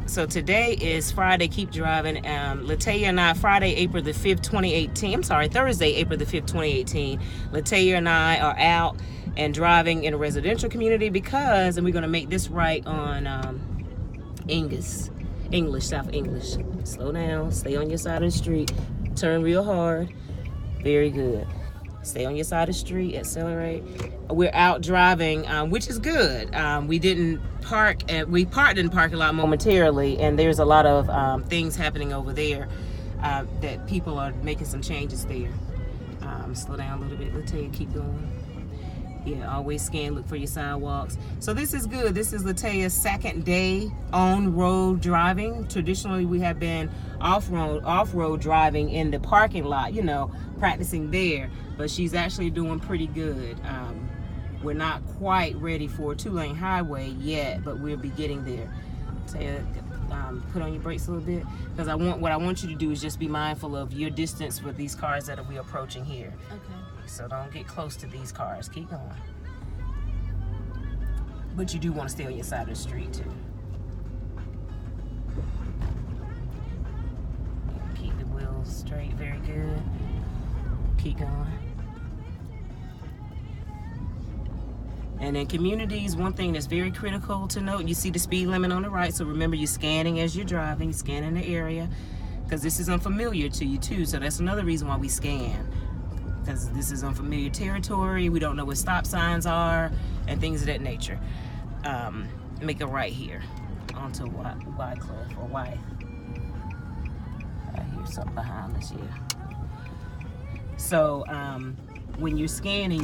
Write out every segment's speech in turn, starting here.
So today is Friday. Keep driving. Leitaiya and I, Friday, April the 5th, 2018. I'm sorry, Thursday, April the 5th, 2018. Leitaiya and I are out and driving in a residential community and we're going to make this right on South English. Slow down. Stay on your side of the street. Turn real hard. Very good. Stay on your side of the street. Accelerate. We're out driving, which is good. We didn't park. We parked in the parking lot momentarily, and there's a lot of things happening over there that people are making some changes there. Slow down a little bit. Leitaiya, keep going. Yeah, always scan, look for your sidewalks. So this is good. This is Leitaiya's second day on road driving. Traditionally, we have been off-road driving in the parking lot, practicing there. But she's actually doing pretty good. We're not quite ready for a 2-lane highway yet, but we'll be getting there. Leitaiya, put on your brakes a little bit, because what I want you to do is just be mindful of your distance with these cars that we're approaching here. Okay. So don't get close to these cars. Keep going. But you do want to stay on your side of the street too. Keep the wheels straight. Very good. Keep going. And in communities, one thing that's very critical to note, you see the speed limit on the right, so remember you're scanning as you're driving, scanning the area, because this is unfamiliar to you too, so that's another reason why we scan. Because this is unfamiliar territory, we don't know what stop signs are, and things of that nature. Make a right here onto Wycliffe or Wythe. I hear something behind us here. So when you're scanning,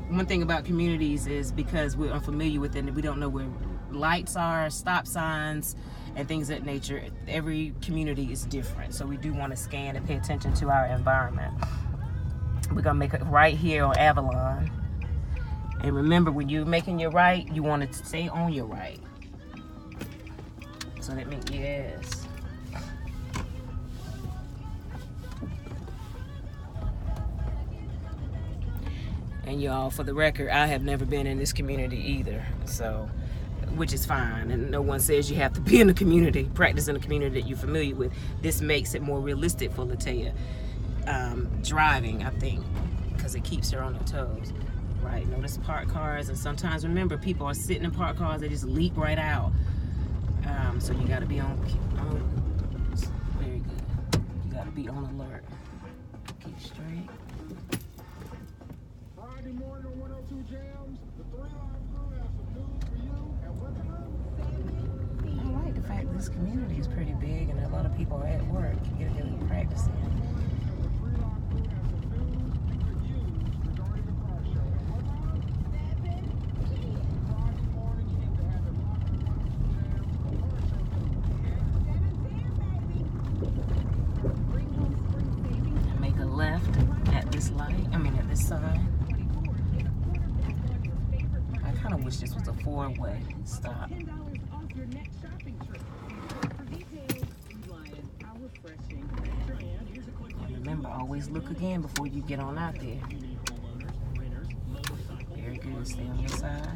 one thing about communities is because we're unfamiliar with it, we don't know where lights are, stop signs, and things of that nature. Every community is different, so we do want to scan and pay attention to our environment. We're gonna make it right here on Avalon. And remember, when you're making your right, you want to stay on your right. So that means, yes. And y'all, for the record, I have never been in this community either. So, which is fine. And no one says you have to be in a community, practice in a community that you're familiar with. This makes it more realistic for Leitaiya. Driving, I think, because it keeps her on her toes. Right, notice parked cars, and sometimes remember people are sitting in parked cars, they just leap right out. So you got to be on very good. You got to be on alert. Keep straight. Friday morning on 102 Jams, the 3-line crew has some news for you. And what's up? I like the fact that this community is pretty big, and a lot of people are at work. You get to practice in. I kind of wish this was a 4-way stop. And remember, always look again before you get on out there. Very good. Stay on your side.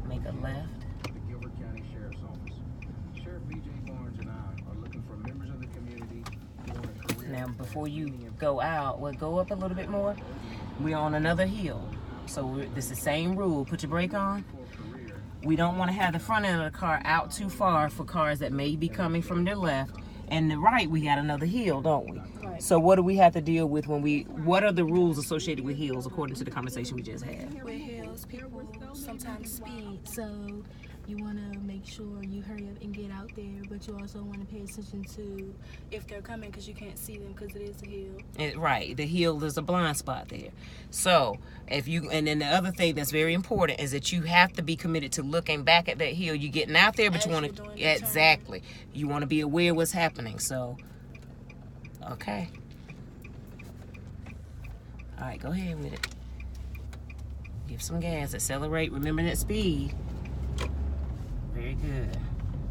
Make a left. The Gilbert County Sheriff's Office. Sheriff B.J. Barnes and I are looking for members of the community who want a career. Now, before you go out, we'll go up a little bit more. We're on another hill. So this is the same rule. Put your brake on. We don't want to have the front end of the car out too far for cars that may be coming from their left. And the right, we got another hill, don't we? Right. So what do we have to deal with what are the rules associated with hills according to the conversation we just had? With hills, people sometimes speed, so you want to make sure you hurry up and get out there, but you also want to pay attention to if they're coming, because you can't see them because it is a hill. Right, the hill, there's a blind spot there. So and then the other thing that's very important is that you have to be committed to looking back at that hill. You're getting out there, but you want to exactly. You want to be aware of what's happening. So, okay. All right, go ahead with it. Give some gas, accelerate. Remember that speed. Very good.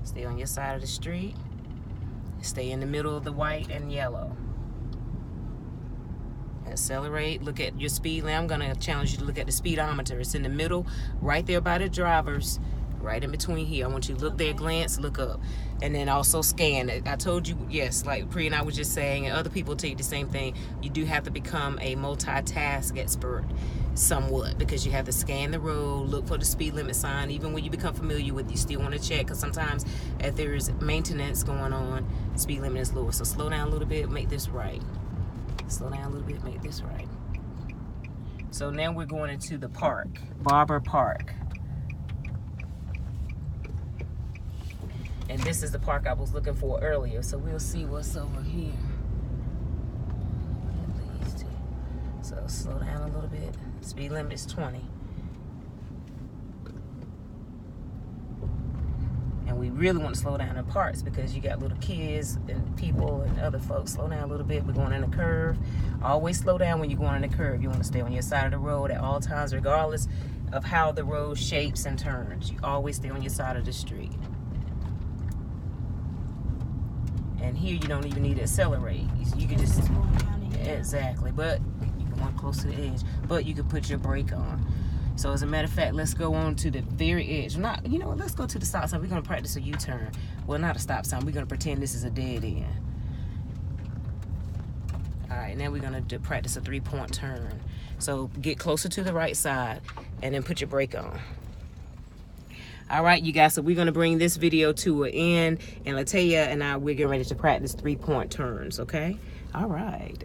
Stay on your side of the street. Stay in the middle of the white and yellow. Accelerate. Look at your speed limit. I'm going to challenge you to look at the speedometer. It's in the middle, right there by the drivers, right in between here. I want you to look there, glance, look up, and then also scan it. I told you, yes, like Pri and I was just saying, and other people tell you the same thing. You do have to become a multitask expert somewhat, because you have to scan the road, look for the speed limit sign. Even when you become familiar with it, you still want to check, because sometimes if there's maintenance going on, speed limit is lower. So slow down a little bit, make this right. Slow down a little bit, make this right. So now we're going into the park, Barber Park. And this is the park I was looking for earlier. So we'll see what's over here. So slow down a little bit. Speed limit is 20. And we really want to slow down in parks because you got little kids and people and other folks. Slow down a little bit. We're going in a curve. Always slow down when you're going in a curve. You want to stay on your side of the road at all times, regardless of how the road shapes and turns. You always stay on your side of the street. And here you don't even need to accelerate. You can just, exactly, but you're going close to the edge. But you can put your brake on. So as a matter of fact, let's go on to the very edge. Not, you know what, let's go to the stop sign. We're going to practice a U-turn. Well, not a stop sign. We're going to pretend this is a dead end. All right, now we're going to practice a 3-point turn. So get closer to the right side and then put your brake on. All right, you guys, so we're going to bring this video to an end. And Leitaiya and I, we're getting ready to practice 3-point turns, okay? All right.